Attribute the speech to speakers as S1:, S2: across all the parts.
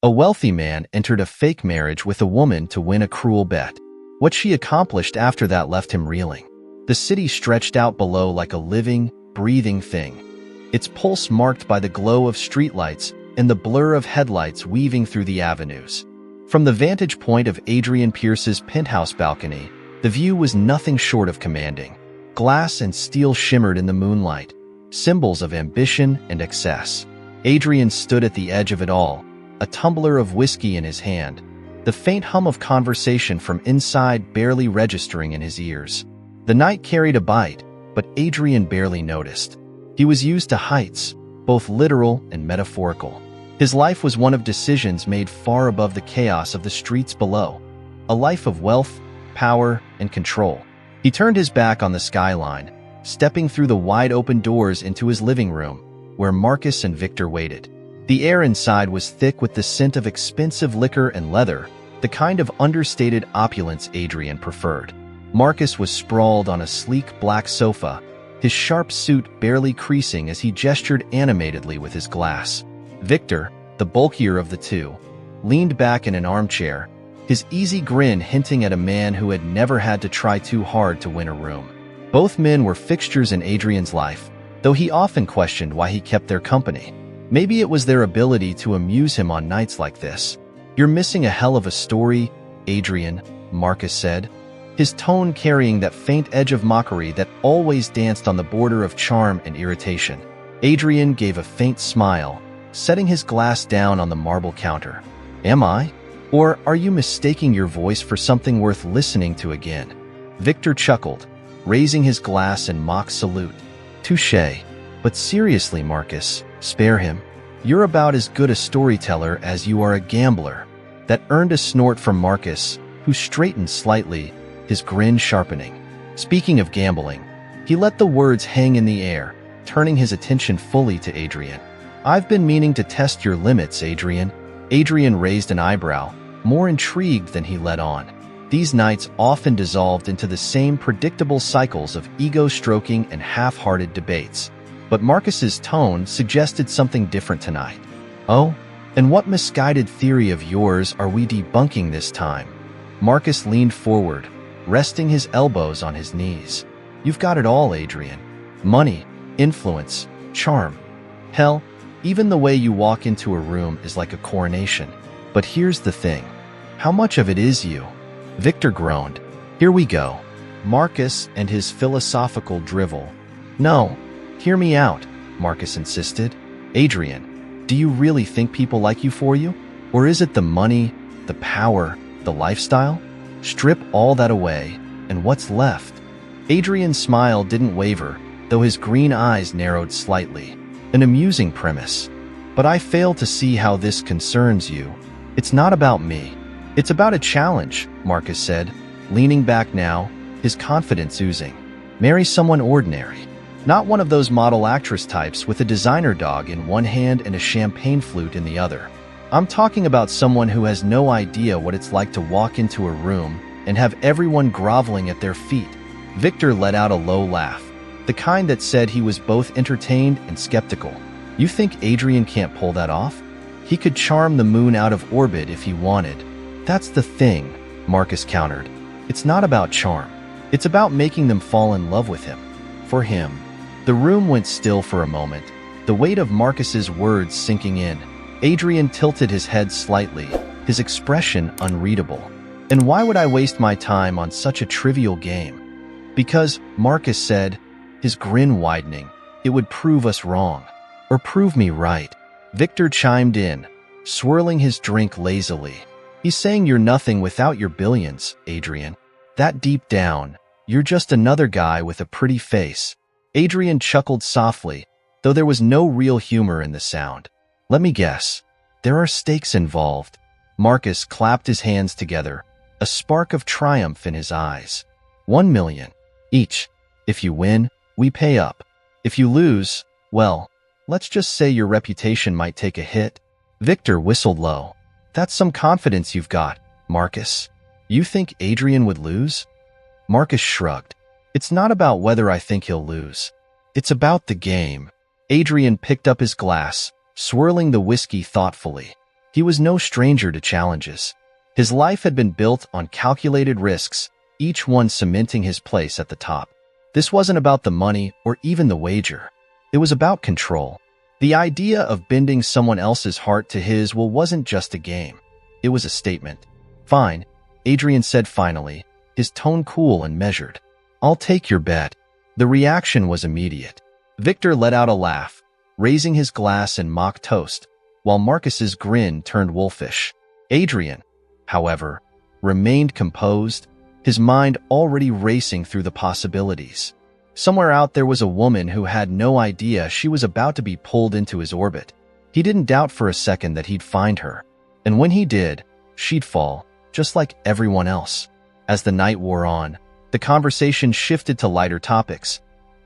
S1: A wealthy man entered a fake marriage with a woman to win a cruel bet. What she accomplished after that left him reeling. The city stretched out below like a living, breathing thing, its pulse marked by the glow of streetlights and the blur of headlights weaving through the avenues. From the vantage point of Adrian Pierce's penthouse balcony, the view was nothing short of commanding. Glass and steel shimmered in the moonlight, symbols of ambition and excess. Adrian stood at the edge of it all, a tumbler of whiskey in his hand, the faint hum of conversation from inside barely registering in his ears. The night carried a bite, but Adrian barely noticed. He was used to heights, both literal and metaphorical. His life was one of decisions made far above the chaos of the streets below, a life of wealth, power, and control. He turned his back on the skyline, stepping through the wide-open doors into his living room, where Marcus and Victor waited. The air inside was thick with the scent of expensive liquor and leather, the kind of understated opulence Adrian preferred. Marcus was sprawled on a sleek black sofa, his sharp suit barely creasing as he gestured animatedly with his glass. Victor, the bulkier of the two, leaned back in an armchair, his easy grin hinting at a man who had never had to try too hard to win a room. Both men were fixtures in Adrian's life, though he often questioned why he kept their company. Maybe it was their ability to amuse him on nights like this. "You're missing a hell of a story, Adrian," Marcus said, his tone carrying that faint edge of mockery that always danced on the border of charm and irritation. Adrian gave a faint smile, setting his glass down on the marble counter. "Am I? Or are you mistaking your voice for something worth listening to again?" Victor chuckled, raising his glass in mock salute. "Touché. But seriously, Marcus, spare him. You're about as good a storyteller as you are a gambler." That earned a snort from Marcus, who straightened slightly, his grin sharpening. Speaking of gambling, he let the words hang in the air, turning his attention fully to Adrian. "I've been meaning to test your limits, Adrian." Adrian raised an eyebrow, more intrigued than he let on. These nights often dissolved into the same predictable cycles of ego-stroking and half-hearted debates. But Marcus's tone suggested something different tonight. "Oh? And what misguided theory of yours are we debunking this time?" Marcus leaned forward, resting his elbows on his knees. "You've got it all, Adrian. Money, influence, charm. Hell, even the way you walk into a room is like a coronation. But here's the thing. How much of it is you?" Victor groaned. "Here we go." Marcus and his philosophical drivel. "No, hear me out," Marcus insisted. "Adrian, do you really think people like you for you? Or is it the money, the power, the lifestyle? Strip all that away, and what's left?" Adrian's smile didn't waver, though his green eyes narrowed slightly. "An amusing premise. But I fail to see how this concerns you. It's not about me. It's about a challenge," Marcus said, leaning back now, his confidence oozing. "Marry someone ordinary. Not one of those model actress types with a designer dog in one hand and a champagne flute in the other. I'm talking about someone who has no idea what it's like to walk into a room and have everyone groveling at their feet." Victor let out a low laugh, the kind that said he was both entertained and skeptical. "You think Adrian can't pull that off? He could charm the moon out of orbit if he wanted." "That's the thing," Marcus countered. "It's not about charm. It's about making them fall in love with him. For him." The room went still for a moment, the weight of Marcus's words sinking in. Adrian tilted his head slightly, his expression unreadable. "And why would I waste my time on such a trivial game?" "Because," Marcus said, his grin widening, "it would prove us wrong. Or prove me right." Victor chimed in, swirling his drink lazily. "He's saying you're nothing without your billions, Adrian. That deep down, you're just another guy with a pretty face." Adrian chuckled softly, though there was no real humor in the sound. "Let me guess. There are stakes involved." Marcus clapped his hands together, a spark of triumph in his eyes. "1 million. Each. If you win, we pay up. If you lose, well, let's just say your reputation might take a hit." Victor whistled low. "That's some confidence you've got, Marcus. You think Adrian would lose?" Marcus shrugged. "It's not about whether I think he'll lose. It's about the game." Adrian picked up his glass, swirling the whiskey thoughtfully. He was no stranger to challenges. His life had been built on calculated risks, each one cementing his place at the top. This wasn't about the money or even the wager. It was about control. The idea of bending someone else's heart to his will wasn't just a game. It was a statement. "Fine," Adrian said finally, his tone cool and measured. "I'll take your bet." The reaction was immediate. Victor let out a laugh, raising his glass in mock toast, while Marcus's grin turned wolfish. Adrian, however, remained composed, his mind already racing through the possibilities. Somewhere out there was a woman who had no idea she was about to be pulled into his orbit. He didn't doubt for a second that he'd find her. And when he did, she'd fall, just like everyone else. As the night wore on, the conversation shifted to lighter topics.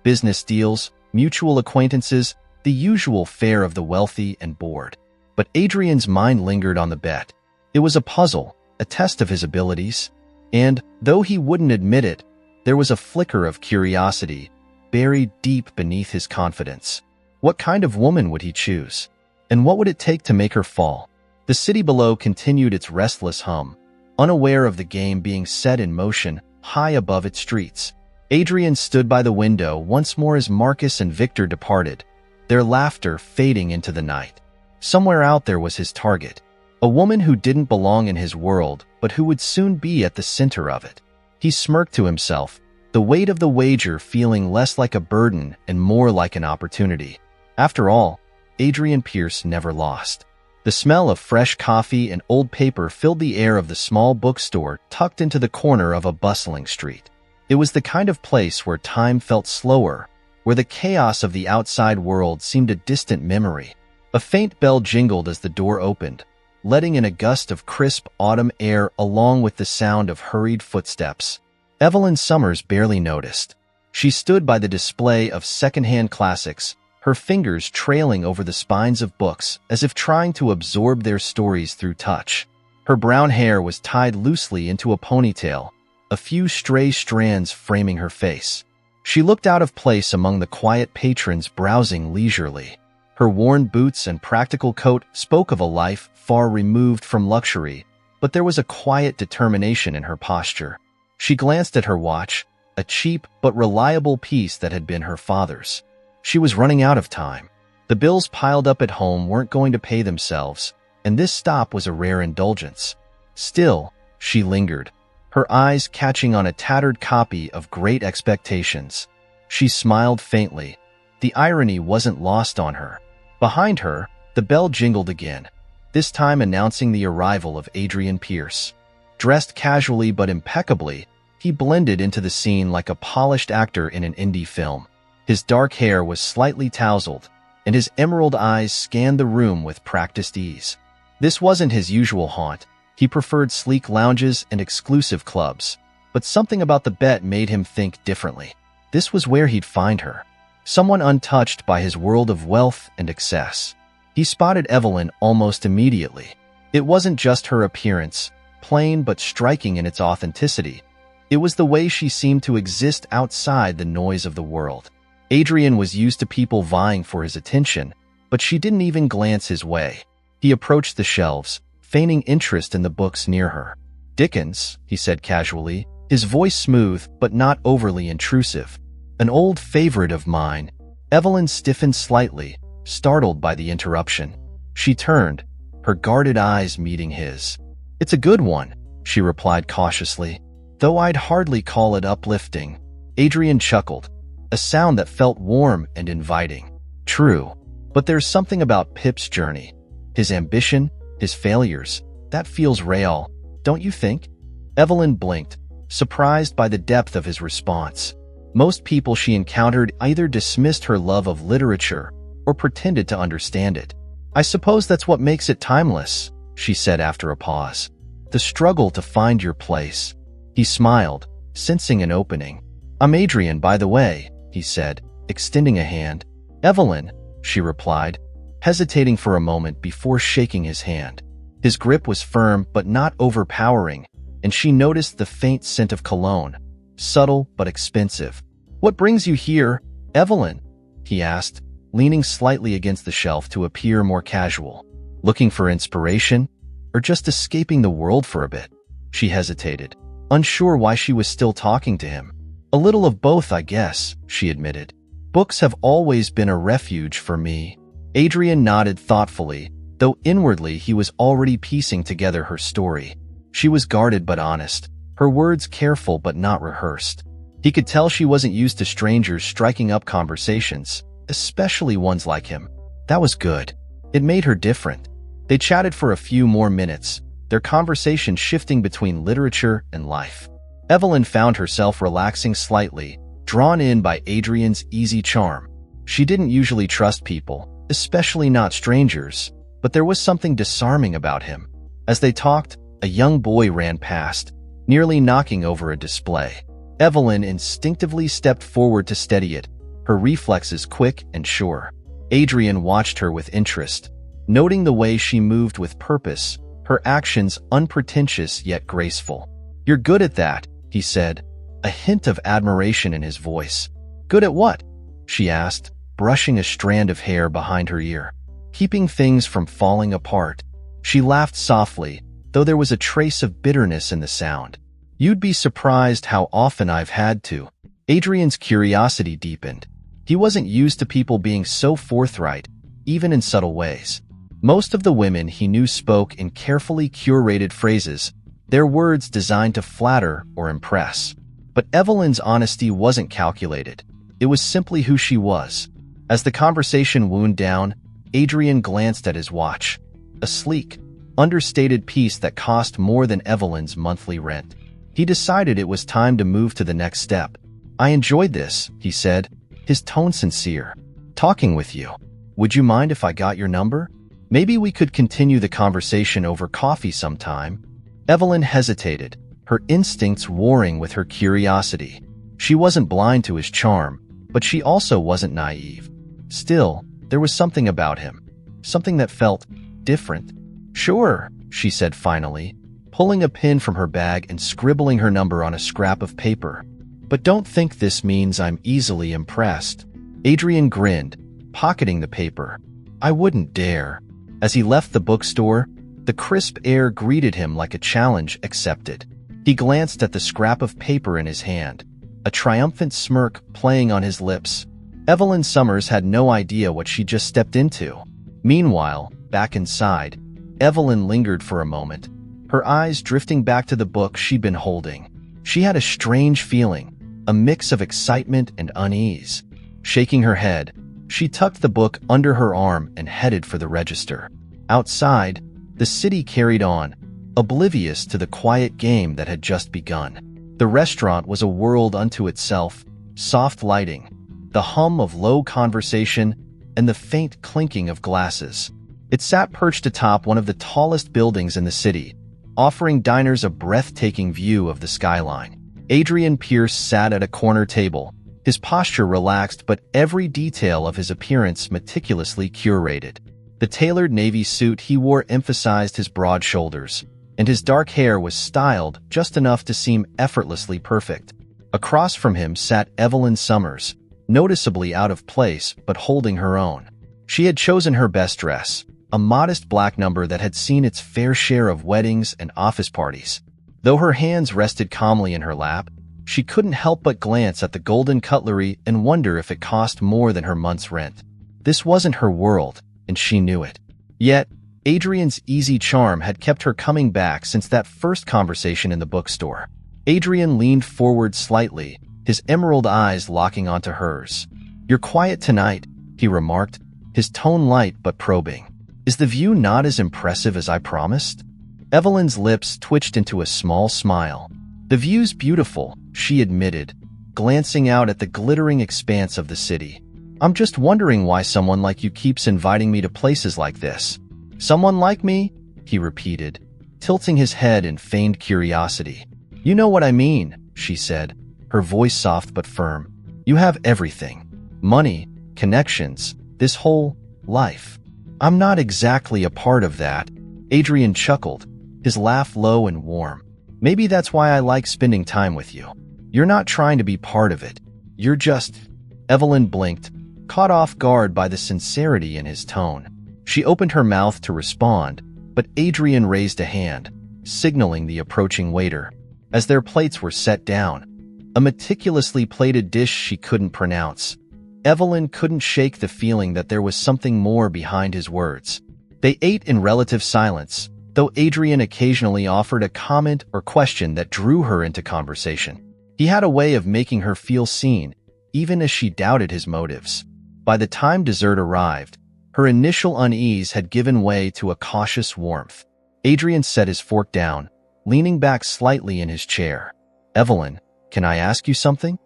S1: Business deals, mutual acquaintances, the usual fare of the wealthy and bored. But Adrian's mind lingered on the bet. It was a puzzle, a test of his abilities. And, though he wouldn't admit it, there was a flicker of curiosity buried deep beneath his confidence. What kind of woman would he choose? And what would it take to make her fall? The city below continued its restless hum, unaware of the game being set in motion high above its streets. Adrian stood by the window once more as Marcus and Victor departed, their laughter fading into the night. Somewhere out there was his target, a woman who didn't belong in his world, but who would soon be at the center of it. He smirked to himself, the weight of the wager feeling less like a burden and more like an opportunity. After all, Adrian Pierce never lost. The smell of fresh coffee and old paper filled the air of the small bookstore tucked into the corner of a bustling street. It was the kind of place where time felt slower, where the chaos of the outside world seemed a distant memory. A faint bell jingled as the door opened, letting in a gust of crisp autumn air along with the sound of hurried footsteps. Evelyn Summers barely noticed. She stood by the display of secondhand classics, her fingers trailing over the spines of books as if trying to absorb their stories through touch. Her brown hair was tied loosely into a ponytail, a few stray strands framing her face. She looked out of place among the quiet patrons browsing leisurely. Her worn boots and practical coat spoke of a life far removed from luxury, but there was a quiet determination in her posture. She glanced at her watch, a cheap but reliable piece that had been her father's. She was running out of time. The bills piled up at home weren't going to pay themselves, and this stop was a rare indulgence. Still, she lingered, her eyes catching on a tattered copy of Great Expectations. She smiled faintly. The irony wasn't lost on her. Behind her, the bell jingled again, this time announcing the arrival of Adrian Pierce. Dressed casually but impeccably, he blended into the scene like a polished actor in an indie film. His dark hair was slightly tousled, and his emerald eyes scanned the room with practiced ease. This wasn't his usual haunt. He preferred sleek lounges and exclusive clubs, but something about the bet made him think differently. This was where he'd find her. Someone untouched by his world of wealth and excess. He spotted Evelyn almost immediately. It wasn't just her appearance, plain but striking in its authenticity. It was the way she seemed to exist outside the noise of the world. Adrian was used to people vying for his attention, but she didn't even glance his way. He approached the shelves, feigning interest in the books near her. "Dickens," he said casually, his voice smooth but not overly intrusive. "An old favorite of mine." Evelyn stiffened slightly, startled by the interruption. She turned, her guarded eyes meeting his. "It's a good one," she replied cautiously, "though I'd hardly call it uplifting." Adrian chuckled, a sound that felt warm and inviting. "True, but there's something about Pip's journey, his ambition, his failures, that feels real, don't you think?" Evelyn blinked, surprised by the depth of his response. Most people she encountered either dismissed her love of literature or pretended to understand it. "I suppose that's what makes it timeless," she said after a pause. "The struggle to find your place." He smiled, sensing an opening. "I'm Adrian, by the way," he said, extending a hand. "Evelyn," she replied, hesitating for a moment before shaking his hand. His grip was firm but not overpowering, and she noticed the faint scent of cologne, subtle but expensive. "What brings you here, Evelyn?" he asked, leaning slightly against the shelf to appear more casual. Looking for inspiration? Or just escaping the world for a bit? She hesitated, unsure why she was still talking to him. A little of both, I guess, she admitted. Books have always been a refuge for me. Adrian nodded thoughtfully, though inwardly he was already piecing together her story. She was guarded but honest, her words careful but not rehearsed. He could tell she wasn't used to strangers striking up conversations, especially ones like him. That was good. It made her different. They chatted for a few more minutes, their conversation shifting between literature and life. Evelyn found herself relaxing slightly, drawn in by Adrian's easy charm. She didn't usually trust people, especially not strangers, but there was something disarming about him. As they talked, a young boy ran past, nearly knocking over a display. Evelyn instinctively stepped forward to steady it, her reflexes quick and sure. Adrian watched her with interest, noting the way she moved with purpose, her actions unpretentious yet graceful. "You're good at that," he said, a hint of admiration in his voice. "Good at what?" she asked, brushing a strand of hair behind her ear. "Keeping things from falling apart." She laughed softly, though there was a trace of bitterness in the sound. "You'd be surprised how often I've had to." Adrian's curiosity deepened. He wasn't used to people being so forthright, even in subtle ways. Most of the women he knew spoke in carefully curated phrases, their words designed to flatter or impress. But Evelyn's honesty wasn't calculated. It was simply who she was. As the conversation wound down, Adrian glanced at his watch. A sleek, understated piece that cost more than Evelyn's monthly rent. He decided it was time to move to the next step. "I enjoyed this," he said, his tone sincere. "Talking with you. Would you mind if I got your number? Maybe we could continue the conversation over coffee sometime." Evelyn hesitated, her instincts warring with her curiosity. She wasn't blind to his charm, but she also wasn't naive. Still, there was something about him, something that felt different. "Sure," she said finally, pulling a pen from her bag and scribbling her number on a scrap of paper. "But don't think this means I'm easily impressed." Adrian grinned, pocketing the paper. "I wouldn't dare." As he left the bookstore, the crisp air greeted him like a challenge accepted. He glanced at the scrap of paper in his hand, a triumphant smirk playing on his lips. Evelyn Summers had no idea what she just stepped into. Meanwhile, back inside, Evelyn lingered for a moment, her eyes drifting back to the book she'd been holding. She had a strange feeling, a mix of excitement and unease. Shaking her head, she tucked the book under her arm and headed for the register. Outside, the city carried on, oblivious to the quiet game that had just begun. The restaurant was a world unto itself, soft lighting, the hum of low conversation, and the faint clinking of glasses. It sat perched atop one of the tallest buildings in the city, offering diners a breathtaking view of the skyline. Adrian Pierce sat at a corner table, his posture relaxed but every detail of his appearance meticulously curated. The tailored navy suit he wore emphasized his broad shoulders, and his dark hair was styled just enough to seem effortlessly perfect. Across from him sat Evelyn Summers, noticeably out of place but holding her own. She had chosen her best dress, a modest black number that had seen its fair share of weddings and office parties. Though her hands rested calmly in her lap, she couldn't help but glance at the golden cutlery and wonder if it cost more than her month's rent. This wasn't her world, and she knew it. Yet, Adrian's easy charm had kept her coming back since that first conversation in the bookstore. Adrian leaned forward slightly, his emerald eyes locking onto hers. "You're quiet tonight," he remarked, his tone light but probing. "Is the view not as impressive as I promised?" Evelyn's lips twitched into a small smile. "The view's beautiful," she admitted, glancing out at the glittering expanse of the city. "I'm just wondering why someone like you keeps inviting me to places like this." "Someone like me?" he repeated, tilting his head in feigned curiosity. "You know what I mean," she said, her voice soft but firm. "You have everything. Money, connections, this whole life. I'm not exactly a part of that." Adrian chuckled, his laugh low and warm. "Maybe that's why I like spending time with you. You're not trying to be part of it. You're just..." Evelyn blinked, caught off guard by the sincerity in his tone. She opened her mouth to respond, but Adrian raised a hand, signaling the approaching waiter. As their plates were set down, a meticulously plated dish she couldn't pronounce, Evelyn couldn't shake the feeling that there was something more behind his words. They ate in relative silence, though Adrian occasionally offered a comment or question that drew her into conversation. He had a way of making her feel seen, even as she doubted his motives. By the time dessert arrived, her initial unease had given way to a cautious warmth. Adrian set his fork down, leaning back slightly in his chair. "Evelyn, can I ask you something?"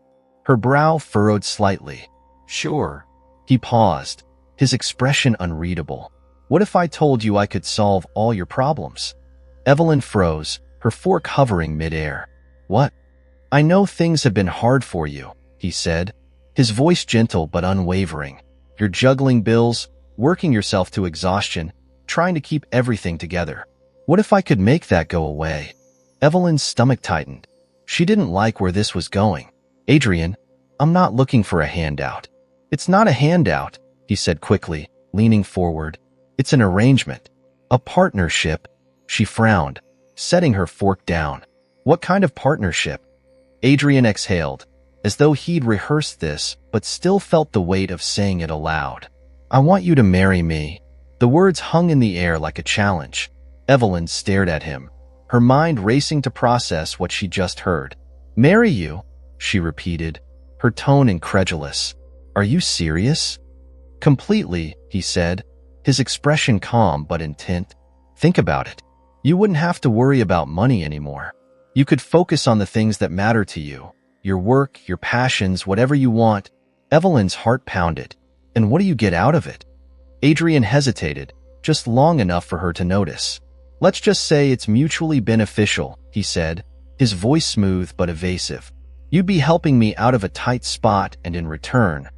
S1: Her brow furrowed slightly. "Sure." He paused, his expression unreadable. "What if I told you I could solve all your problems?" Evelyn froze, her fork hovering midair. "What?" "I know things have been hard for you," he said, his voice gentle but unwavering. "You're juggling bills, working yourself to exhaustion, trying to keep everything together. What if I could make that go away?" Evelyn's stomach tightened. She didn't like where this was going. "Adrian, I'm not looking for a handout." "It's not a handout," he said quickly, leaning forward. "It's an arrangement. A partnership." She frowned, setting her fork down. "What kind of partnership?" Adrian exhaled, as though he'd rehearsed this but still felt the weight of saying it aloud. "I want you to marry me." The words hung in the air like a challenge. Evelyn stared at him, her mind racing to process what she just heard. "Marry you?" she repeated, her tone incredulous. "Are you serious?" "Completely," he said, his expression calm but intent. "Think about it. You wouldn't have to worry about money anymore. You could focus on the things that matter to you, your work, your passions, whatever you want." Evelyn's heart pounded. "And what do you get out of it?" Adrian hesitated, just long enough for her to notice. "Let's just say it's mutually beneficial," he said, his voice smooth but evasive. "You'd be helping me out of a tight spot, and in return,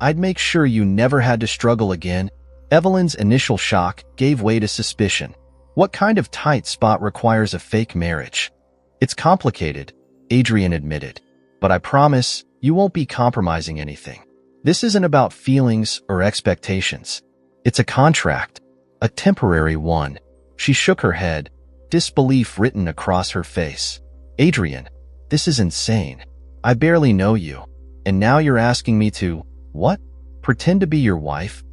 S1: I'd make sure you never had to struggle again." Evelyn's initial shock gave way to suspicion. What kind of tight spot requires a fake marriage? "It's complicated," Adrian admitted, "but I promise you won't be compromising anything. This isn't about feelings or expectations. It's a contract, a temporary one." She shook her head, disbelief written across her face. "Adrian, this is insane. I barely know you, and now you're asking me to, what? Pretend to be your wife?"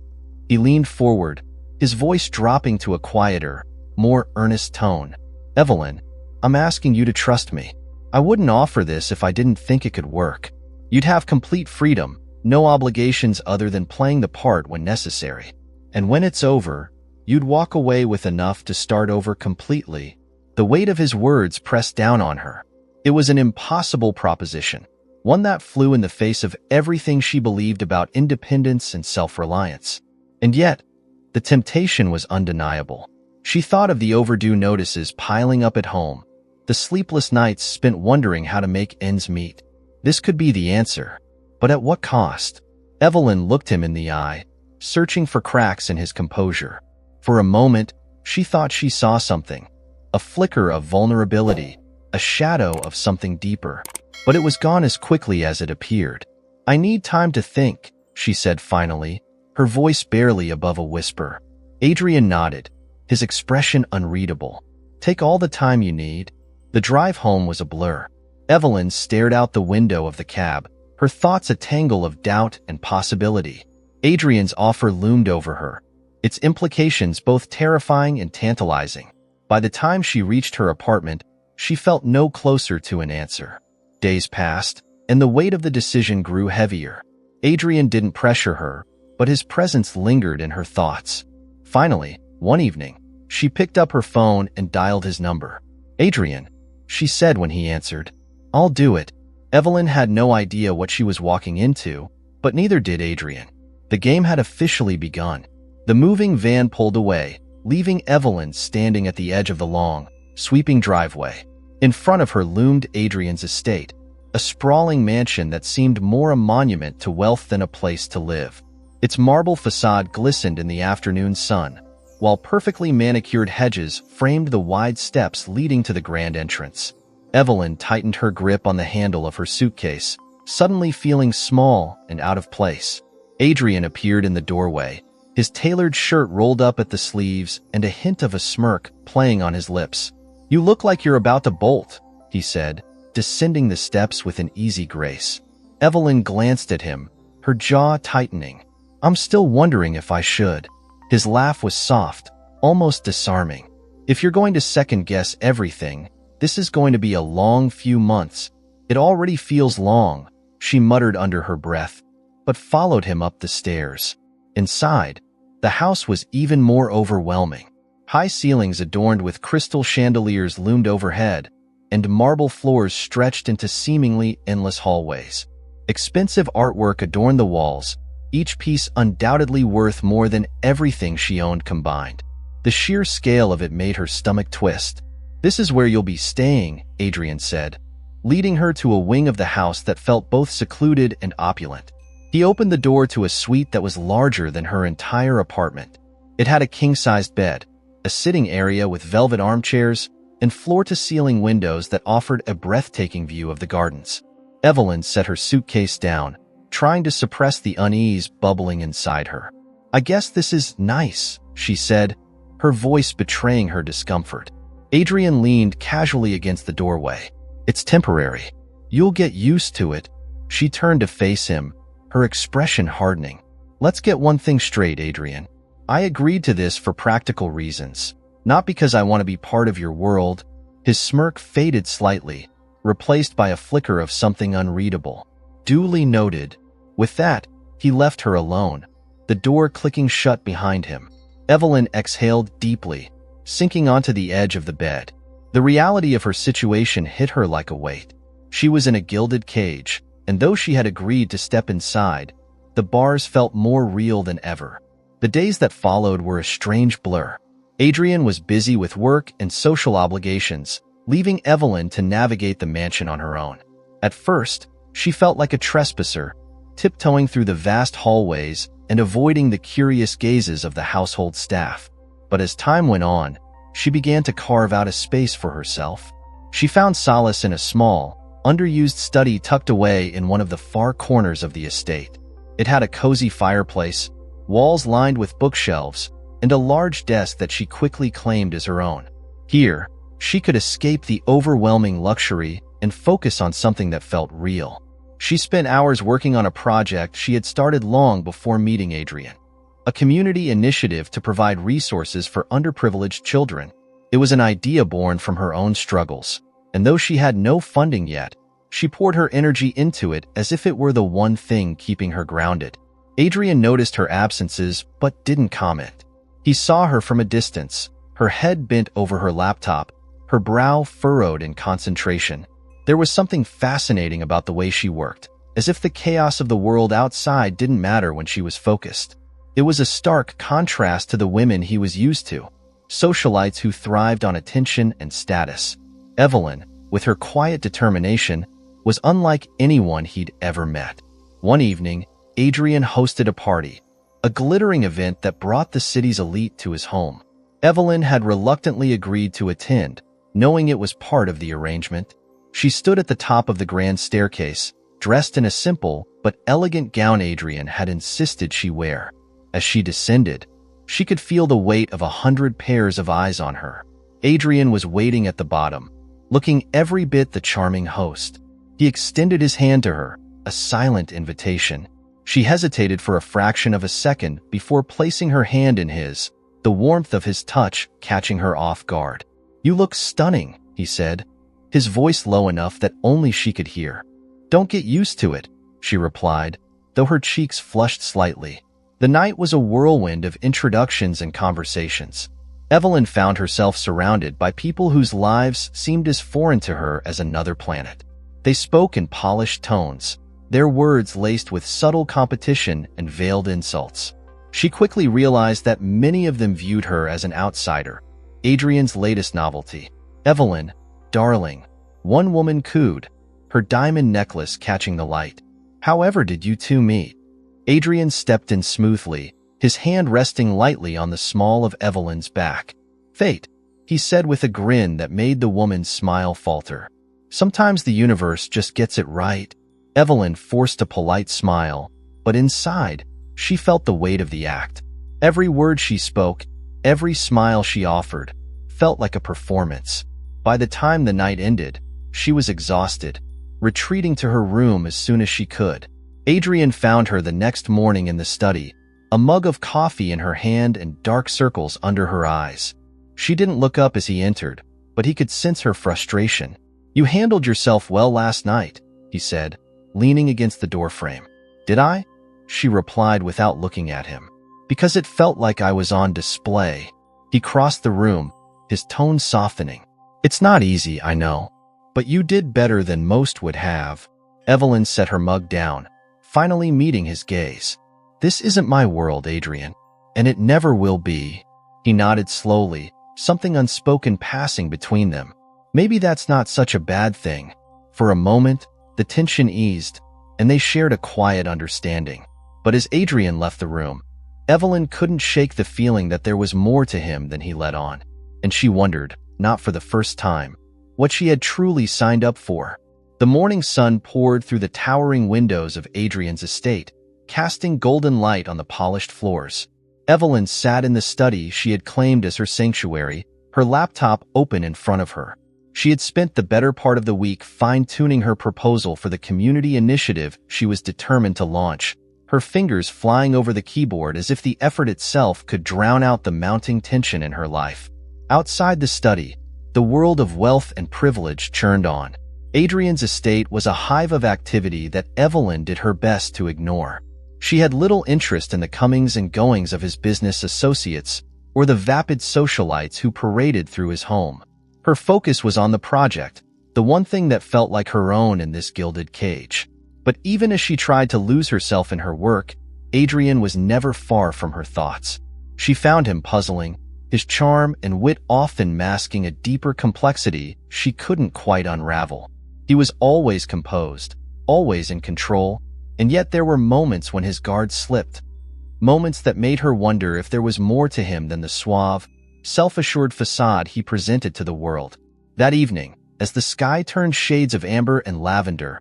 S1: He leaned forward, his voice dropping to a quieter, more earnest tone. "Evelyn, I'm asking you to trust me. I wouldn't offer this if I didn't think it could work. You'd have complete freedom, no obligations other than playing the part when necessary. And when it's over, you'd walk away with enough to start over completely." The weight of his words pressed down on her. It was an impossible proposition, one that flew in the face of everything she believed about independence and self-reliance. And yet, the temptation was undeniable. She thought of the overdue notices piling up at home, the sleepless nights spent wondering how to make ends meet. This could be the answer, but at what cost? Evelyn looked him in the eye, searching for cracks in his composure. For a moment, she thought she saw something, a flicker of vulnerability, a shadow of something deeper, but it was gone as quickly as it appeared. "I need time to think," she said finally, her voice barely above a whisper. Adrian nodded, his expression unreadable. "Take all the time you need." The drive home was a blur. Evelyn stared out the window of the cab, her thoughts a tangle of doubt and possibility. Adrian's offer loomed over her, its implications both terrifying and tantalizing. By the time she reached her apartment, she felt no closer to an answer. Days passed, and the weight of the decision grew heavier. Adrian didn't pressure her, but his presence lingered in her thoughts. Finally, one evening, she picked up her phone and dialed his number. "Adrian," she said when he answered. "I'll do it." Evelyn had no idea what she was walking into, but neither did Adrian. The game had officially begun. The moving van pulled away, leaving Evelyn standing at the edge of the long, sweeping driveway. In front of her loomed Adrian's estate, a sprawling mansion that seemed more a monument to wealth than a place to live. Its marble facade glistened in the afternoon sun, while perfectly manicured hedges framed the wide steps leading to the grand entrance. Evelyn tightened her grip on the handle of her suitcase, suddenly feeling small and out of place. Adrian appeared in the doorway, his tailored shirt rolled up at the sleeves and a hint of a smirk playing on his lips. "You look like you're about to bolt," he said, descending the steps with an easy grace. Evelyn glanced at him, her jaw tightening. "I'm still wondering if I should." His laugh was soft, almost disarming. "If you're going to second-guess everything, this is going to be a long few months." "It already feels long," she muttered under her breath, but followed him up the stairs. Inside, the house was even more overwhelming. High ceilings adorned with crystal chandeliers loomed overhead, and marble floors stretched into seemingly endless hallways. Expensive artwork adorned the walls, each piece undoubtedly worth more than everything she owned combined. The sheer scale of it made her stomach twist. "This is where you'll be staying," Adrian said, leading her to a wing of the house that felt both secluded and opulent. He opened the door to a suite that was larger than her entire apartment. It had a king-sized bed, a sitting area with velvet armchairs, and floor-to-ceiling windows that offered a breathtaking view of the gardens. Evelyn set her suitcase down, trying to suppress the unease bubbling inside her. "I guess this is nice," she said, her voice betraying her discomfort. Adrian leaned casually against the doorway. "It's temporary. You'll get used to it." She turned to face him, her expression hardening. "Let's get one thing straight, Adrian. I agreed to this for practical reasons, not because I want to be part of your world." His smirk faded slightly, replaced by a flicker of something unreadable. "Duly noted." With that, he left her alone, the door clicking shut behind him. Evelyn exhaled deeply, sinking onto the edge of the bed. The reality of her situation hit her like a weight. She was in a gilded cage, and though she had agreed to step inside, the bars felt more real than ever. The days that followed were a strange blur. Adrian was busy with work and social obligations, leaving Evelyn to navigate the mansion on her own. At first, she felt like a trespasser, tiptoeing through the vast hallways and avoiding the curious gazes of the household staff. But as time went on, she began to carve out a space for herself. She found solace in a small, underused study tucked away in one of the far corners of the estate. It had a cozy fireplace, walls lined with bookshelves, and a large desk that she quickly claimed as her own. Here, she could escape the overwhelming luxury and focus on something that felt real. She spent hours working on a project she had started long before meeting Adrian, a community initiative to provide resources for underprivileged children. It was an idea born from her own struggles, and though she had no funding yet, she poured her energy into it as if it were the one thing keeping her grounded. Adrian noticed her absences but didn't comment. He saw her from a distance, her head bent over her laptop, her brow furrowed in concentration. There was something fascinating about the way she worked, as if the chaos of the world outside didn't matter when she was focused. It was a stark contrast to the women he was used to, socialites who thrived on attention and status. Evelyn, with her quiet determination, was unlike anyone he'd ever met. One evening, Adrian hosted a party, a glittering event that brought the city's elite to his home. Evelyn had reluctantly agreed to attend, knowing it was part of the arrangement. She stood at the top of the grand staircase, dressed in a simple but elegant gown Adrian had insisted she wear. As she descended, she could feel the weight of 100 pairs of eyes on her. Adrian was waiting at the bottom, looking every bit the charming host. He extended his hand to her, a silent invitation. She hesitated for a fraction of a second before placing her hand in his, the warmth of his touch catching her off guard. "You look stunning," he said, his voice low enough that only she could hear. "Don't get used to it," she replied, though her cheeks flushed slightly. The night was a whirlwind of introductions and conversations. Evelyn found herself surrounded by people whose lives seemed as foreign to her as another planet. They spoke in polished tones, their words laced with subtle competition and veiled insults. She quickly realized that many of them viewed her as an outsider, Adrian's latest novelty. "Evelyn, darling," one woman cooed, her diamond necklace catching the light. "However did you two meet?" Adrian stepped in smoothly, his hand resting lightly on the small of Evelyn's back. "Fate," he said with a grin that made the woman's smile falter. "Sometimes the universe just gets it right." Evelyn forced a polite smile, but inside, she felt the weight of the act. Every word she spoke, every smile she offered, felt like a performance. By the time the night ended, she was exhausted, retreating to her room as soon as she could. Adrian found her the next morning in the study, a mug of coffee in her hand and dark circles under her eyes. She didn't look up as he entered, but he could sense her frustration. "You handled yourself well last night," he said, leaning against the doorframe. "Did I?" she replied without looking at him. "Because it felt like I was on display." He crossed the room, his tone softening. "It's not easy, I know, but you did better than most would have." Evelyn set her mug down, finally meeting his gaze. "This isn't my world, Adrian, and it never will be." He nodded slowly, something unspoken passing between them. Maybe that's not such a bad thing. For a moment, the tension eased, and they shared a quiet understanding. But as Adrian left the room, Evelyn couldn't shake the feeling that there was more to him than he let on, and she wondered, not for the first time, what she had truly signed up for. The morning sun poured through the towering windows of Adrian's estate, casting golden light on the polished floors. Evelyn sat in the study she had claimed as her sanctuary, her laptop open in front of her. She had spent the better part of the week fine-tuning her proposal for the community initiative she was determined to launch, her fingers flying over the keyboard as if the effort itself could drown out the mounting tension in her life. Outside the study, the world of wealth and privilege churned on. Adrian's estate was a hive of activity that Evelyn did her best to ignore. She had little interest in the comings and goings of his business associates or the vapid socialites who paraded through his home. Her focus was on the project, the one thing that felt like her own in this gilded cage. But even as she tried to lose herself in her work, Adrian was never far from her thoughts. She found him puzzling, his charm and wit often masking a deeper complexity she couldn't quite unravel. He was always composed, always in control, and yet there were moments when his guard slipped. Moments that made her wonder if there was more to him than the suave, self-assured facade he presented to the world. That evening, as the sky turned shades of amber and lavender,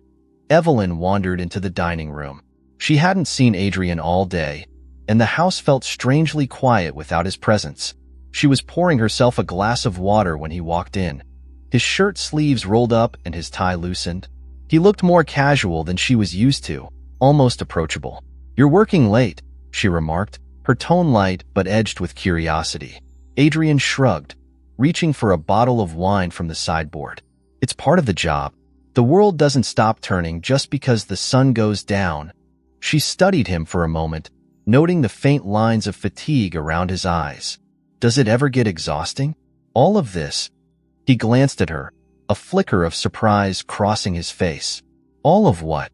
S1: Evelyn wandered into the dining room. She hadn't seen Adrian all day, and the house felt strangely quiet without his presence. She was pouring herself a glass of water when he walked in. His shirt sleeves rolled up and his tie loosened. He looked more casual than she was used to, almost approachable. "You're working late," she remarked, her tone light but edged with curiosity. Adrian shrugged, reaching for a bottle of wine from the sideboard. "It's part of the job. The world doesn't stop turning just because the sun goes down." She studied him for a moment, noting the faint lines of fatigue around his eyes. "Does it ever get exhausting? All of this?" He glanced at her, a flicker of surprise crossing his face. "All of what?"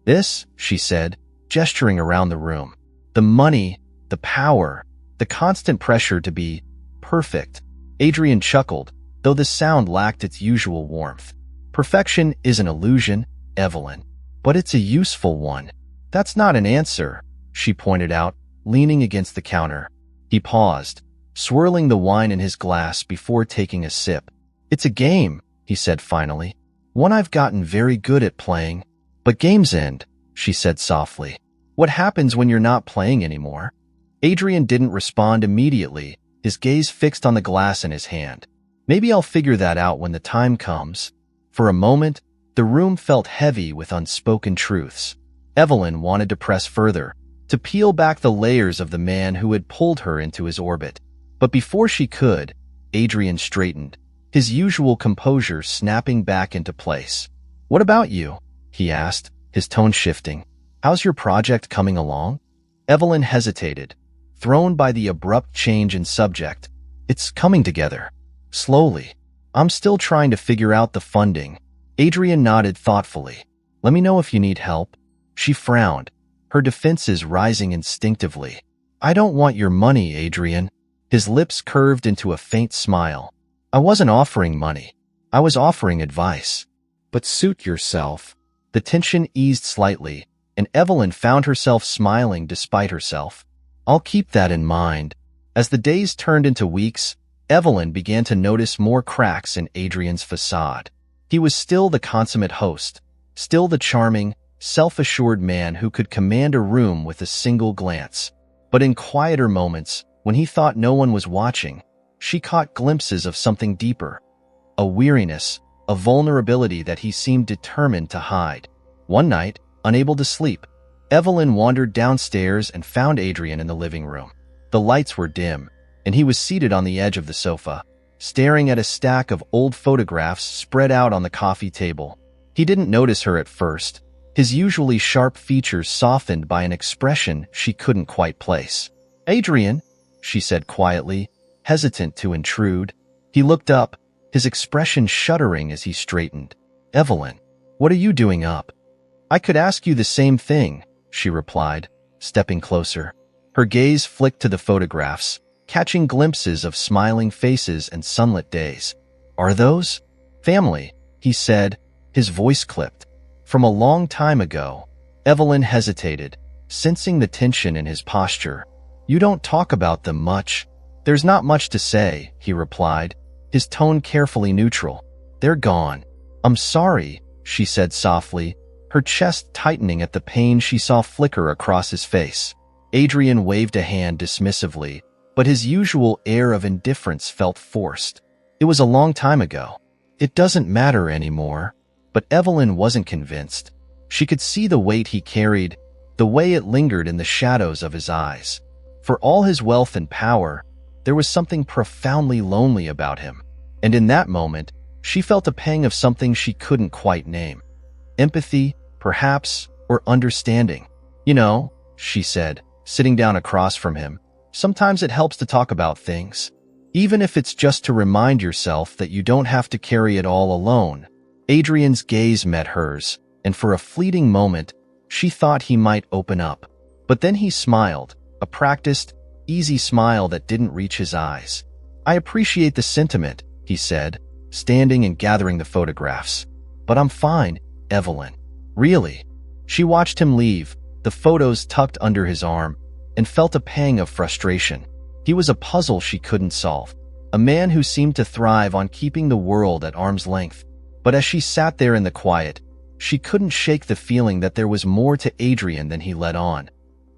S1: "This," she said, gesturing around the room. "The money, the power, the constant pressure to be perfect." Adrian chuckled, though the sound lacked its usual warmth. "Perfection is an illusion, Evelyn, but it's a useful one." "That's not an answer," she pointed out, leaning against the counter. He paused, swirling the wine in his glass before taking a sip. "It's a game," he said finally. "One I've gotten very good at playing." "But games end," she said softly. "What happens when you're not playing anymore?" Adrian didn't respond immediately, his gaze fixed on the glass in his hand. "Maybe I'll figure that out when the time comes." For a moment, the room felt heavy with unspoken truths. Evelyn wanted to press further, to peel back the layers of the man who had pulled her into his orbit. But before she could, Adrian straightened, his usual composure snapping back into place. "What about you?" he asked, his tone shifting. "How's your project coming along?" Evelyn hesitated, thrown by the abrupt change in subject. "It's coming together. Slowly. I'm still trying to figure out the funding." Adrian nodded thoughtfully. "Let me know if you need help." She frowned, her defenses rising instinctively. "I don't want your money, Adrian." His lips curved into a faint smile. "I wasn't offering money. I was offering advice." "But suit yourself." The tension eased slightly, and Evelyn found herself smiling despite herself. "I'll keep that in mind." As the days turned into weeks, Evelyn began to notice more cracks in Adrian's facade. He was still the consummate host, still the charming, self-assured man who could command a room with a single glance. But in quieter moments, when he thought no one was watching, she caught glimpses of something deeper. A weariness, a vulnerability that he seemed determined to hide. One night, unable to sleep, Evelyn wandered downstairs and found Adrian in the living room. The lights were dim, and he was seated on the edge of the sofa, staring at a stack of old photographs spread out on the coffee table. He didn't notice her at first, his usually sharp features softened by an expression she couldn't quite place. "Adrian," she said quietly, hesitant to intrude. He looked up, his expression shuddering as he straightened. "Evelyn, what are you doing up?" "I could ask you the same thing," she replied, stepping closer. Her gaze flicked to the photographs, catching glimpses of smiling faces and sunlit days. "Are those family?" he said, his voice clipped. "From a long time ago." Evelyn hesitated, sensing the tension in his posture. "You don't talk about them much." "There's not much to say," he replied, his tone carefully neutral. "They're gone." "I'm sorry," she said softly, her chest tightening at the pain she saw flicker across his face. Adrian waved a hand dismissively, but his usual air of indifference felt forced. "It was a long time ago. It doesn't matter anymore." But Evelyn wasn't convinced. She could see the weight he carried, the way it lingered in the shadows of his eyes. For all his wealth and power, there was something profoundly lonely about him. And in that moment, she felt a pang of something she couldn't quite name. Empathy, perhaps, or understanding. "You know," she said, sitting down across from him, "sometimes it helps to talk about things. Even if it's just to remind yourself that you don't have to carry it all alone." Adrian's gaze met hers, and for a fleeting moment, she thought he might open up. But then he smiled, a practiced, easy smile that didn't reach his eyes. "I appreciate the sentiment," he said, standing and gathering the photographs. "But I'm fine, Evelyn." "Really?" She watched him leave, the photos tucked under his arm, and felt a pang of frustration. He was a puzzle she couldn't solve, a man who seemed to thrive on keeping the world at arm's length. But as she sat there in the quiet, she couldn't shake the feeling that there was more to Adrian than he let on,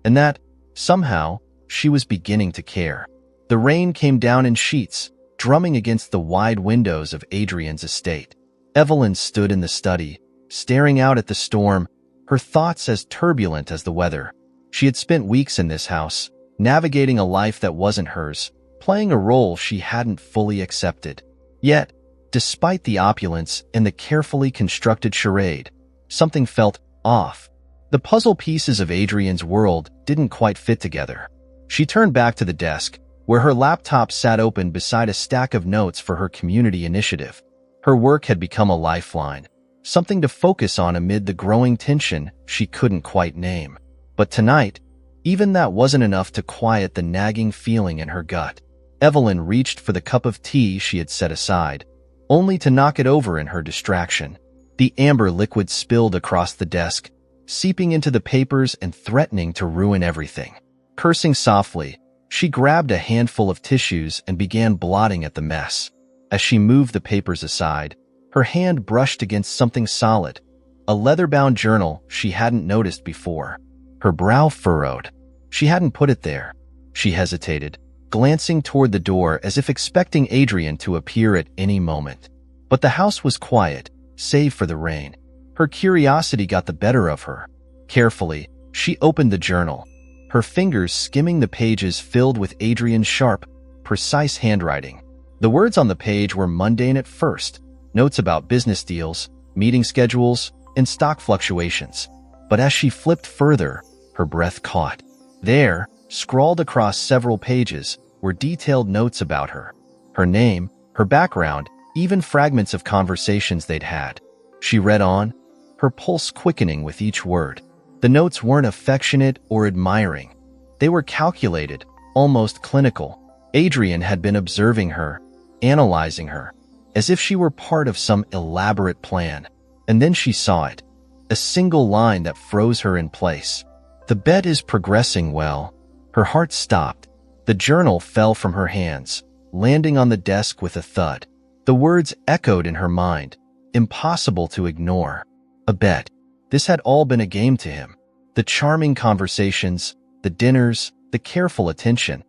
S1: and that, somehow, she was beginning to care. The rain came down in sheets, drumming against the wide windows of Adrian's estate. Evelyn stood in the study, staring out at the storm, her thoughts as turbulent as the weather. She had spent weeks in this house, navigating a life that wasn't hers, playing a role she hadn't fully accepted. Yet, despite the opulence and the carefully constructed charade, something felt off. The puzzle pieces of Adrian's world didn't quite fit together. She turned back to the desk, where her laptop sat open beside a stack of notes for her community initiative. Her work had become a lifeline, something to focus on amid the growing tension she couldn't quite name. But tonight, even that wasn't enough to quiet the nagging feeling in her gut. Evelyn reached for the cup of tea she had set aside, only to knock it over in her distraction. The amber liquid spilled across the desk, seeping into the papers and threatening to ruin everything. Cursing softly, she grabbed a handful of tissues and began blotting at the mess. As she moved the papers aside, her hand brushed against something solid, a leather-bound journal she hadn't noticed before. Her brow furrowed. She hadn't put it there. She hesitated, glancing toward the door as if expecting Adrian to appear at any moment. But the house was quiet, save for the rain. Her curiosity got the better of her. Carefully, she opened the journal, her fingers skimming the pages filled with Adrian's sharp, precise handwriting. The words on the page were mundane at first, notes about business deals, meeting schedules, and stock fluctuations. But as she flipped further, her breath caught. There, scrawled across several pages, were detailed notes about her. Her name, her background, even fragments of conversations they'd had. She read on, her pulse quickening with each word. The notes weren't affectionate or admiring. They were calculated, almost clinical. Adrian had been observing her, analyzing her, as if she were part of some elaborate plan. And then she saw it, a single line that froze her in place. "The bet is progressing well." Her heart stopped. The journal fell from her hands, landing on the desk with a thud. The words echoed in her mind, impossible to ignore. A bet. This had all been a game to him. The charming conversations, the dinners, the careful attention.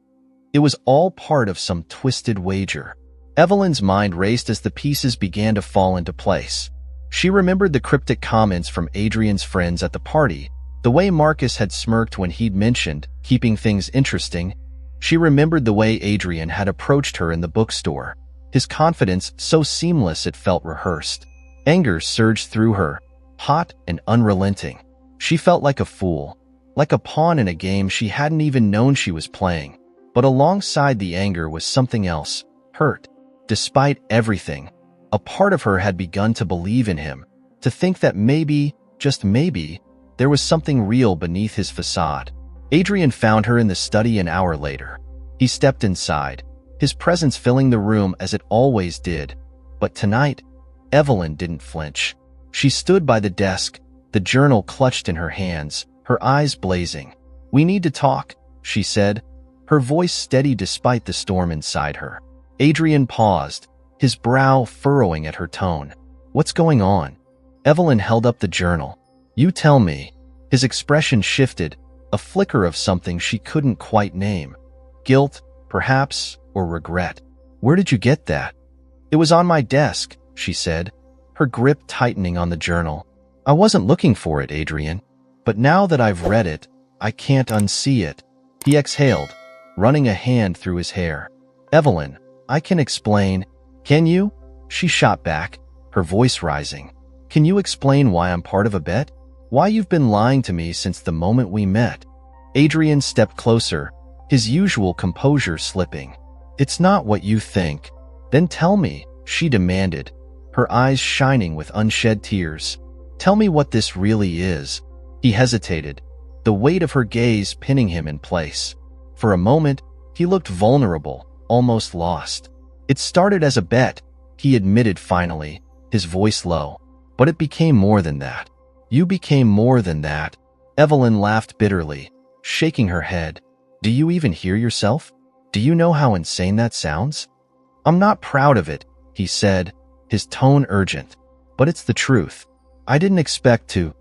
S1: It was all part of some twisted wager. Evelyn's mind raced as the pieces began to fall into place. She remembered the cryptic comments from Adrian's friends at the party, the way Marcus had smirked when he'd mentioned keeping things interesting. She remembered the way Adrian had approached her in the bookstore, his confidence so seamless it felt rehearsed. Anger surged through her, hot and unrelenting. She felt like a fool, like a pawn in a game she hadn't even known she was playing. But alongside the anger was something else, hurt. Despite everything, a part of her had begun to believe in him, to think that maybe, just maybe, there was something real beneath his facade. Adrian found her in the study an hour later. He stepped inside, his presence filling the room as it always did. But tonight, Evelyn didn't flinch. She stood by the desk, the journal clutched in her hands, her eyes blazing. "We need to talk," she said, her voice steady despite the storm inside her. Adrian paused, his brow furrowing at her tone. "What's going on?" Evelyn held up the journal. "You tell me." His expression shifted, a flicker of something she couldn't quite name. Guilt, perhaps, or regret. "Where did you get that?" "It was on my desk," she said, her grip tightening on the journal. "I wasn't looking for it, Adrian. But now that I've read it, I can't unsee it." He exhaled, running a hand through his hair. "Evelyn, I can explain." "Can you?" She shot back, her voice rising. "Can you explain why I'm part of a bet? Why you've been lying to me since the moment we met?" Adrian stepped closer, his usual composure slipping. "It's not what you think." "Then tell me," she demanded, her eyes shining with unshed tears. "Tell me what this really is." He hesitated, the weight of her gaze pinning him in place. For a moment, he looked vulnerable, almost lost. "It started as a bet," he admitted finally, his voice low. "But it became more than that." "You became more than that." Evelyn laughed bitterly, shaking her head. "Do you even hear yourself? Do you know how insane that sounds?" "I'm not proud of it," he said, his tone urgent. "But it's the truth. I didn't expect to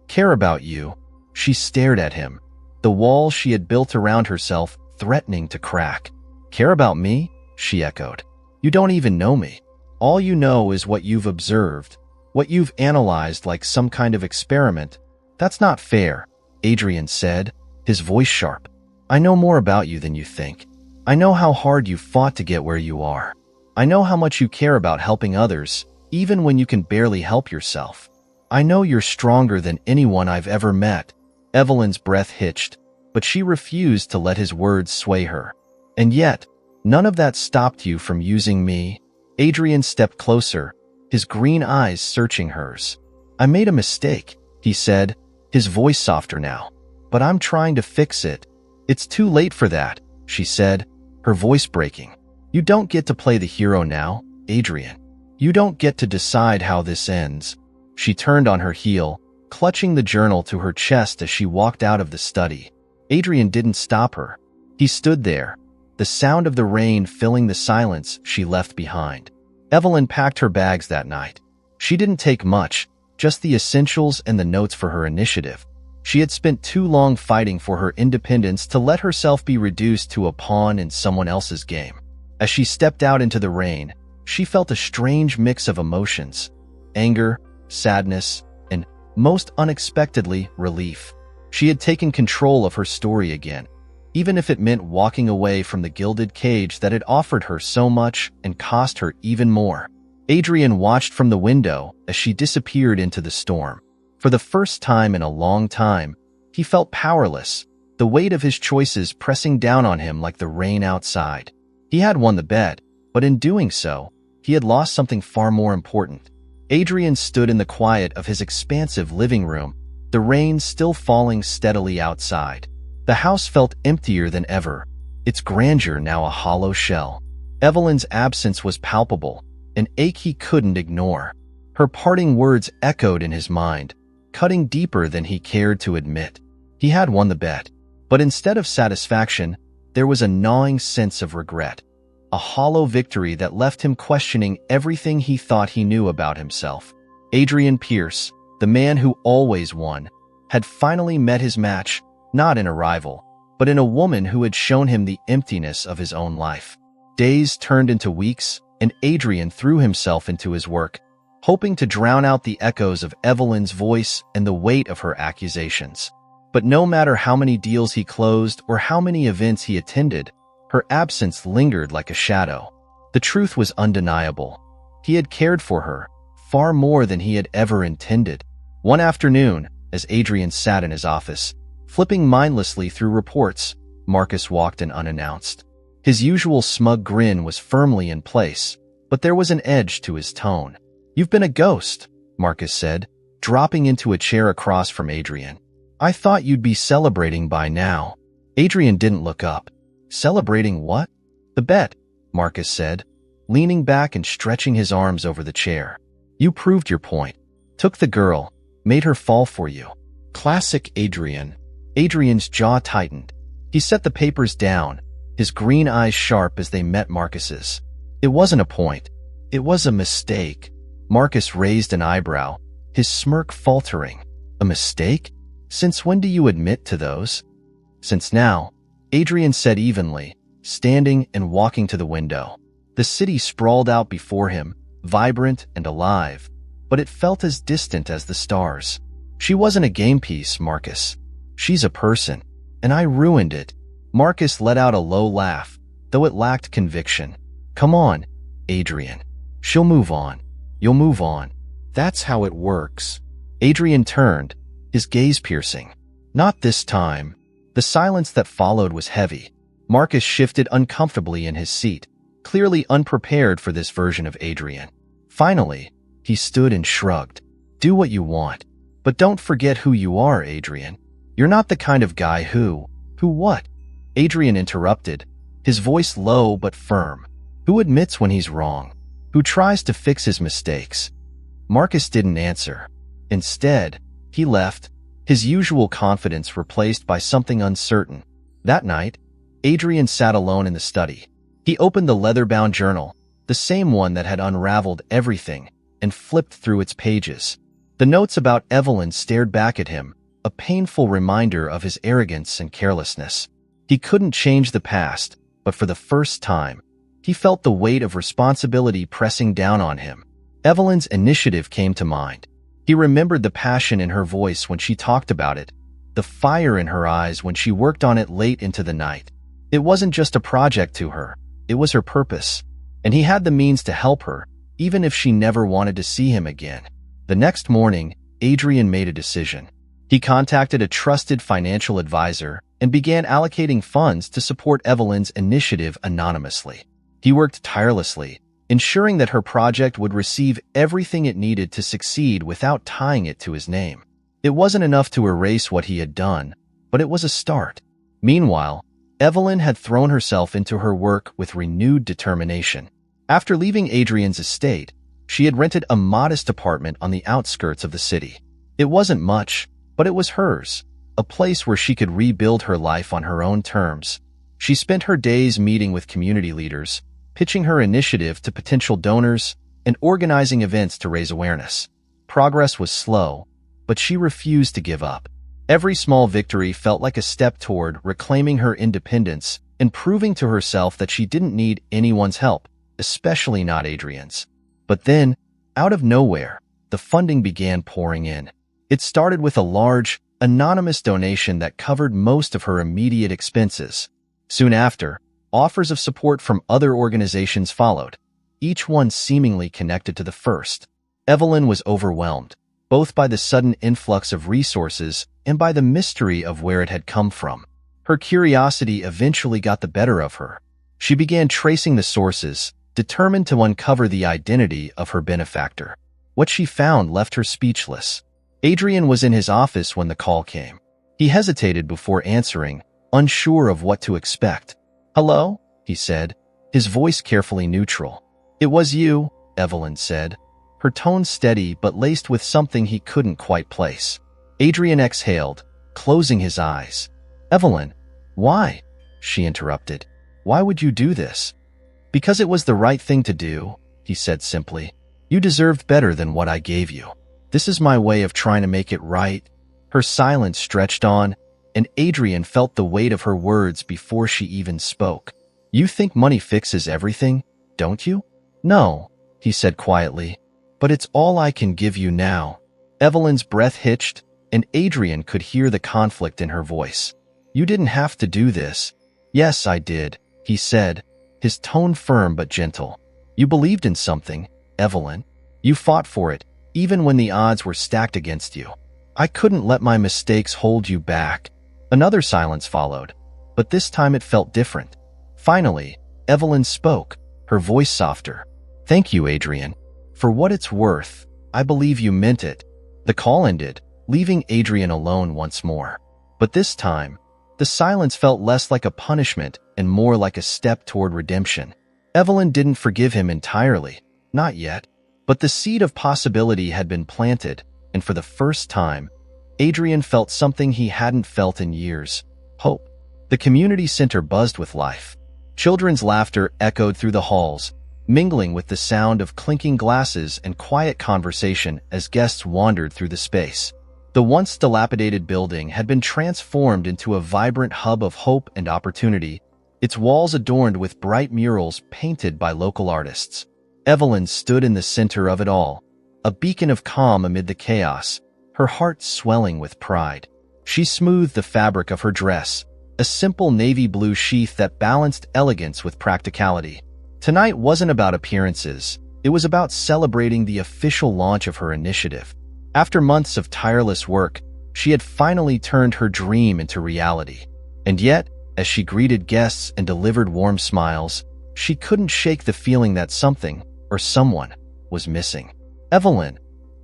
S1: care about you." She stared at him, the wall she had built around herself threatening to crack. "Care about me?" she echoed. "You don't even know me. All you know is what you've observed, what you've analyzed like some kind of experiment." "That's not fair," Adrian said, his voice sharp. "I know more about you than you think. I know how hard you fought to get where you are. I know how much you care about helping others, even when you can barely help yourself. I know you're stronger than anyone I've ever met." Evelyn's breath hitched, but she refused to let his words sway her. "And yet, none of that stopped you from using me." Adrian stepped closer, his green eyes searching hers. "I made a mistake," he said, his voice softer now. "But I'm trying to fix it." "It's too late for that," she said, her voice breaking. "You don't get to play the hero now, Adrian. You don't get to decide how this ends." She turned on her heel, clutching the journal to her chest as she walked out of the study. Adrian didn't stop her. He stood there, the sound of the rain filling the silence she left behind. Evelyn packed her bags that night. She didn't take much, just the essentials and the notes for her initiative. She had spent too long fighting for her independence to let herself be reduced to a pawn in someone else's game. As she stepped out into the rain, she felt a strange mix of emotions: anger, sadness, and, most unexpectedly, relief. She had taken control of her story again, even if it meant walking away from the gilded cage that had offered her so much and cost her even more. Adrian watched from the window as she disappeared into the storm. For the first time in a long time, he felt powerless, the weight of his choices pressing down on him like the rain outside. He had won the bet, but in doing so, he had lost something far more important. Adrian stood in the quiet of his expansive living room, the rain still falling steadily outside. The house felt emptier than ever, its grandeur now a hollow shell. Evelyn's absence was palpable, an ache he couldn't ignore. Her parting words echoed in his mind, cutting deeper than he cared to admit. He had won the bet, but instead of satisfaction, there was a gnawing sense of regret, a hollow victory that left him questioning everything he thought he knew about himself. Adrian Pierce, the man who always won, had finally met his match, not in a rival, but in a woman who had shown him the emptiness of his own life. Days turned into weeks, and Adrian threw himself into his work, hoping to drown out the echoes of Evelyn's voice and the weight of her accusations. But no matter how many deals he closed or how many events he attended, her absence lingered like a shadow. The truth was undeniable. He had cared for her, far more than he had ever intended. One afternoon, as Adrian sat in his office, flipping mindlessly through reports, Marcus walked in unannounced. His usual smug grin was firmly in place, but there was an edge to his tone. "You've been a ghost," Marcus said, dropping into a chair across from Adrian. "I thought you'd be celebrating by now." Adrian didn't look up. "Celebrating what?" "The bet," Marcus said, leaning back and stretching his arms over the chair. "You proved your point. Took the girl, made her fall for you." Classic Adrian. Adrian's jaw tightened. He set the papers down, his green eyes sharp as they met Marcus's. "It wasn't a point. It was a mistake." Marcus raised an eyebrow, his smirk faltering. "A mistake? Since when do you admit to those?" "Since now," Adrian said evenly, standing and walking to the window. The city sprawled out before him, vibrant and alive, but it felt as distant as the stars. "She wasn't a game piece, Marcus. She's a person, and I ruined it." Marcus let out a low laugh, though it lacked conviction. "Come on, Adrian. She'll move on. You'll move on. That's how it works." Adrian turned, his gaze piercing. "Not this time." The silence that followed was heavy. Marcus shifted uncomfortably in his seat, clearly unprepared for this version of Adrian. Finally, he stood and shrugged. "Do what you want, but don't forget who you are, Adrian. You're not the kind of guy who what?" Adrian interrupted, his voice low but firm. "Who admits when he's wrong? Who tries to fix his mistakes?" Marcus didn't answer. Instead, he left, his usual confidence replaced by something uncertain. That night, Adrian sat alone in the study. He opened the leather-bound journal, the same one that had unraveled everything, and flipped through its pages. The notes about Evelyn stared back at him, a painful reminder of his arrogance and carelessness. He couldn't change the past, but for the first time, he felt the weight of responsibility pressing down on him. Evelyn's initiative came to mind. He remembered the passion in her voice when she talked about it, the fire in her eyes when she worked on it late into the night. It wasn't just a project to her, it was her purpose, and he had the means to help her, even if she never wanted to see him again. The next morning, Adrian made a decision. He contacted a trusted financial advisor and began allocating funds to support Evelyn's initiative anonymously. He worked tirelessly, ensuring that her project would receive everything it needed to succeed without tying it to his name. It wasn't enough to erase what he had done, but it was a start. Meanwhile, Evelyn had thrown herself into her work with renewed determination. After leaving Adrian's estate, she had rented a modest apartment on the outskirts of the city. It wasn't much, but it was hers, a place where she could rebuild her life on her own terms. She spent her days meeting with community leaders, pitching her initiative to potential donors, and organizing events to raise awareness. Progress was slow, but she refused to give up. Every small victory felt like a step toward reclaiming her independence and proving to herself that she didn't need anyone's help, especially not Adrian's. But then, out of nowhere, the funding began pouring in. It started with a large, anonymous donation that covered most of her immediate expenses. Soon after, offers of support from other organizations followed, each one seemingly connected to the first. Evelyn was overwhelmed, both by the sudden influx of resources and by the mystery of where it had come from. Her curiosity eventually got the better of her. She began tracing the sources, determined to uncover the identity of her benefactor. What she found left her speechless. Adrian was in his office when the call came. He hesitated before answering, unsure of what to expect. "Hello?" he said, his voice carefully neutral. "It was you," Evelyn said, her tone steady but laced with something he couldn't quite place. Adrian exhaled, closing his eyes. "Evelyn, why?" she interrupted. "Why would you do this?" "Because it was the right thing to do," he said simply. "You deserved better than what I gave you. This is my way of trying to make it right." Her silence stretched on, and Adrian felt the weight of her words before she even spoke. "You think money fixes everything, don't you?" "No," he said quietly, "but it's all I can give you now." Evelyn's breath hitched, and Adrian could hear the conflict in her voice. "You didn't have to do this." "Yes, I did," he said, his tone firm but gentle. "You believed in something, Evelyn. You fought for it, even when the odds were stacked against you. I couldn't let my mistakes hold you back." Another silence followed, but this time it felt different. Finally, Evelyn spoke, her voice softer. "Thank you, Adrian. For what it's worth, I believe you meant it." The call ended, leaving Adrian alone once more. But this time, the silence felt less like a punishment and more like a step toward redemption. Evelyn didn't forgive him entirely, not yet, but the seed of possibility had been planted, and for the first time, Adrian felt something he hadn't felt in years: hope. The community center buzzed with life. Children's laughter echoed through the halls, mingling with the sound of clinking glasses and quiet conversation as guests wandered through the space. The once dilapidated building had been transformed into a vibrant hub of hope and opportunity, its walls adorned with bright murals painted by local artists. Evelyn stood in the center of it all, a beacon of calm amid the chaos, her heart swelling with pride. She smoothed the fabric of her dress, a simple navy blue sheath that balanced elegance with practicality. Tonight wasn't about appearances, it was about celebrating the official launch of her initiative. After months of tireless work, she had finally turned her dream into reality. And yet, as she greeted guests and delivered warm smiles, she couldn't shake the feeling that something, or someone, was missing. "Evelyn,"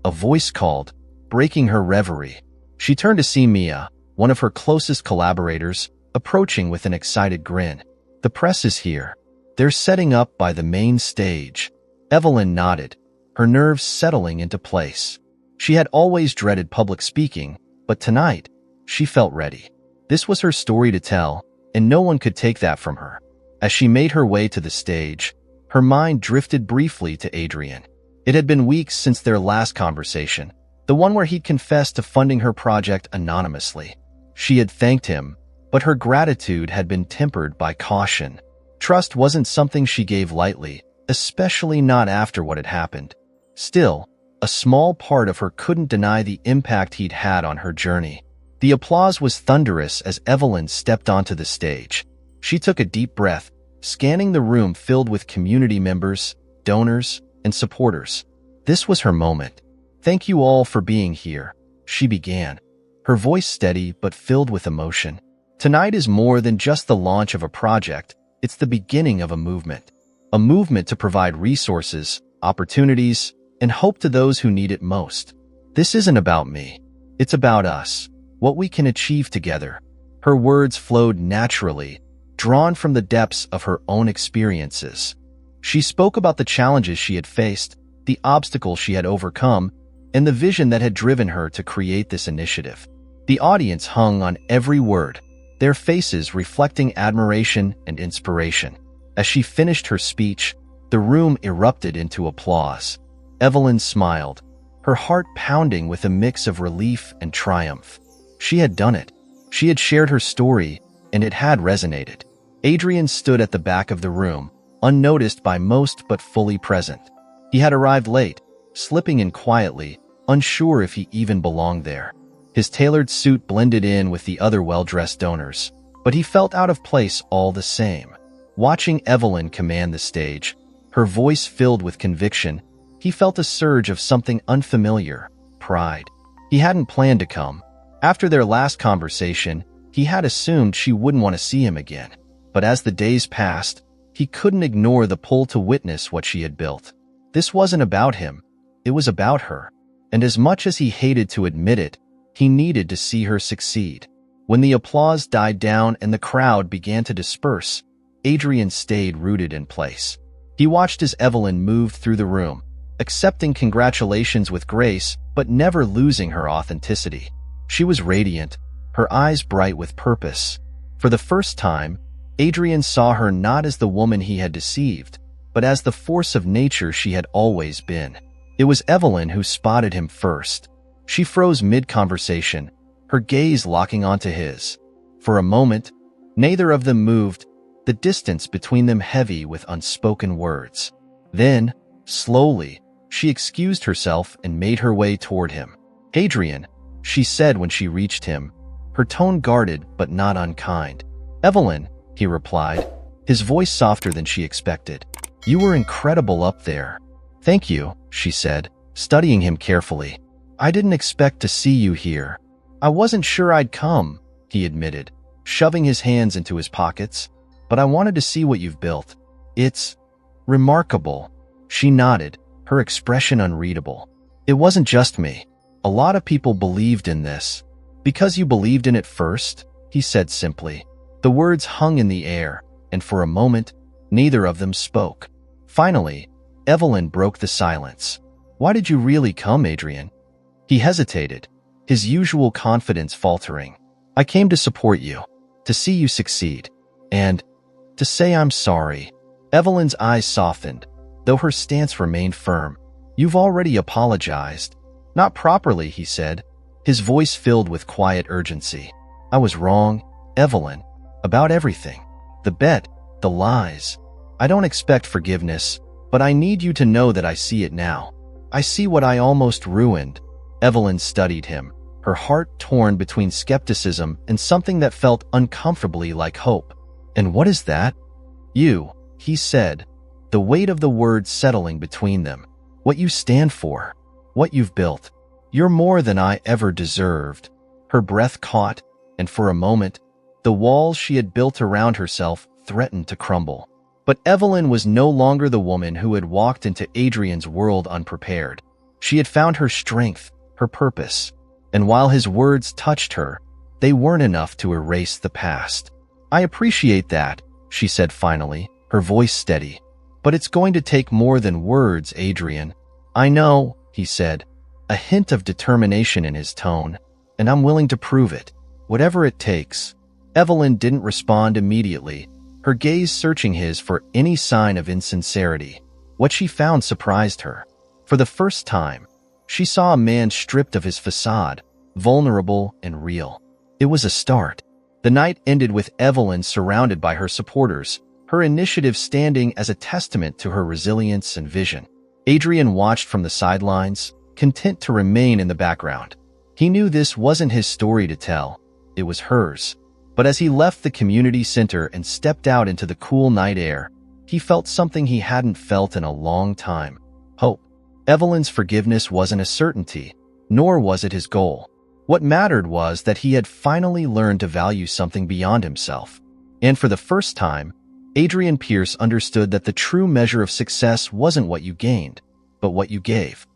S1: a voice called, breaking her reverie. She turned to see Mia, one of her closest collaborators, approaching with an excited grin. "The press is here. They're setting up by the main stage." Evelyn nodded, her nerves settling into place. She had always dreaded public speaking, but tonight, she felt ready. This was her story to tell, and no one could take that from her. As she made her way to the stage, her mind drifted briefly to Adrian. It had been weeks since their last conversation, the one where he'd confessed to funding her project anonymously. She had thanked him, but her gratitude had been tempered by caution. Trust wasn't something she gave lightly, especially not after what had happened. Still, a small part of her couldn't deny the impact he'd had on her journey. The applause was thunderous as Evelyn stepped onto the stage. She took a deep breath, scanning the room filled with community members, donors, and supporters. This was her moment. "Thank you all for being here," she began, her voice steady but filled with emotion. "Tonight is more than just the launch of a project, it's the beginning of a movement to provide resources, opportunities, and hope to those who need it most. This isn't about me. It's about us, what we can achieve together." Her words flowed naturally, drawn from the depths of her own experiences. She spoke about the challenges she had faced, the obstacles she had overcome, and the vision that had driven her to create this initiative. The audience hung on every word, their faces reflecting admiration and inspiration. As she finished her speech, the room erupted into applause. Evelyn smiled, her heart pounding with a mix of relief and triumph. She had done it. She had shared her story, and it had resonated. Adrian stood at the back of the room, unnoticed by most but fully present. He had arrived late, slipping in quietly, unsure if he even belonged there. His tailored suit blended in with the other well-dressed donors, but he felt out of place all the same. Watching Evelyn command the stage, her voice filled with conviction, he felt a surge of something unfamiliar: pride. He hadn't planned to come. After their last conversation, he had assumed she wouldn't want to see him again. But as the days passed, he couldn't ignore the pull to witness what she had built. This wasn't about him, it was about her. And as much as he hated to admit it, he needed to see her succeed. When the applause died down and the crowd began to disperse, Adrian stayed rooted in place. He watched as Evelyn moved through the room, accepting congratulations with grace, but never losing her authenticity. She was radiant, her eyes bright with purpose. For the first time, Adrian saw her not as the woman he had deceived, but as the force of nature she had always been. It was Evelyn who spotted him first. She froze mid-conversation, her gaze locking onto his. For a moment, neither of them moved, the distance between them heavy with unspoken words. Then, slowly, she excused herself and made her way toward him. "Adrian," she said when she reached him, her tone guarded but not unkind. "Evelyn," he replied, his voice softer than she expected. "You were incredible up there." "Thank you," she said, studying him carefully. "I didn't expect to see you here." "I wasn't sure I'd come," he admitted, shoving his hands into his pockets, "but I wanted to see what you've built. It's remarkable." She nodded, her expression unreadable. "It wasn't just me. A lot of people believed in this." "Because you believed in it first?" he said simply. The words hung in the air, and for a moment, neither of them spoke. Finally, Evelyn broke the silence. "Why did you really come, Adrian?" He hesitated, his usual confidence faltering. "I came to support you, to see you succeed, and to say I'm sorry." Evelyn's eyes softened, though her stance remained firm. "You've already apologized." "Not properly," he said, his voice filled with quiet urgency. "I was wrong, Evelyn, about everything. The bet, the lies. I don't expect forgiveness, but I need you to know that I see it now. I see what I almost ruined." Evelyn studied him, her heart torn between skepticism and something that felt uncomfortably like hope. "And what is that?" "You," he said, the weight of the words settling between them. "What you stand for. What you've built. You're more than I ever deserved." Her breath caught, and for a moment, the walls she had built around herself threatened to crumble. But Evelyn was no longer the woman who had walked into Adrian's world unprepared. She had found her strength, her purpose, and while his words touched her, they weren't enough to erase the past. "I appreciate that," she said finally, her voice steady. "But it's going to take more than words, Adrian." "I know," he said, a hint of determination in his tone, "and I'm willing to prove it, whatever it takes." Evelyn didn't respond immediately, her gaze searching his for any sign of insincerity. What she found surprised her. For the first time, she saw a man stripped of his facade, vulnerable and real. It was a start. The night ended with Evelyn surrounded by her supporters, her initiative standing as a testament to her resilience and vision. Adrian watched from the sidelines, content to remain in the background. He knew this wasn't his story to tell, it was hers. But as he left the community center and stepped out into the cool night air, he felt something he hadn't felt in a long time: hope. Evelyn's forgiveness wasn't a certainty, nor was it his goal. What mattered was that he had finally learned to value something beyond himself. And for the first time, Adrian Pierce understood that the true measure of success wasn't what you gained, but what you gave.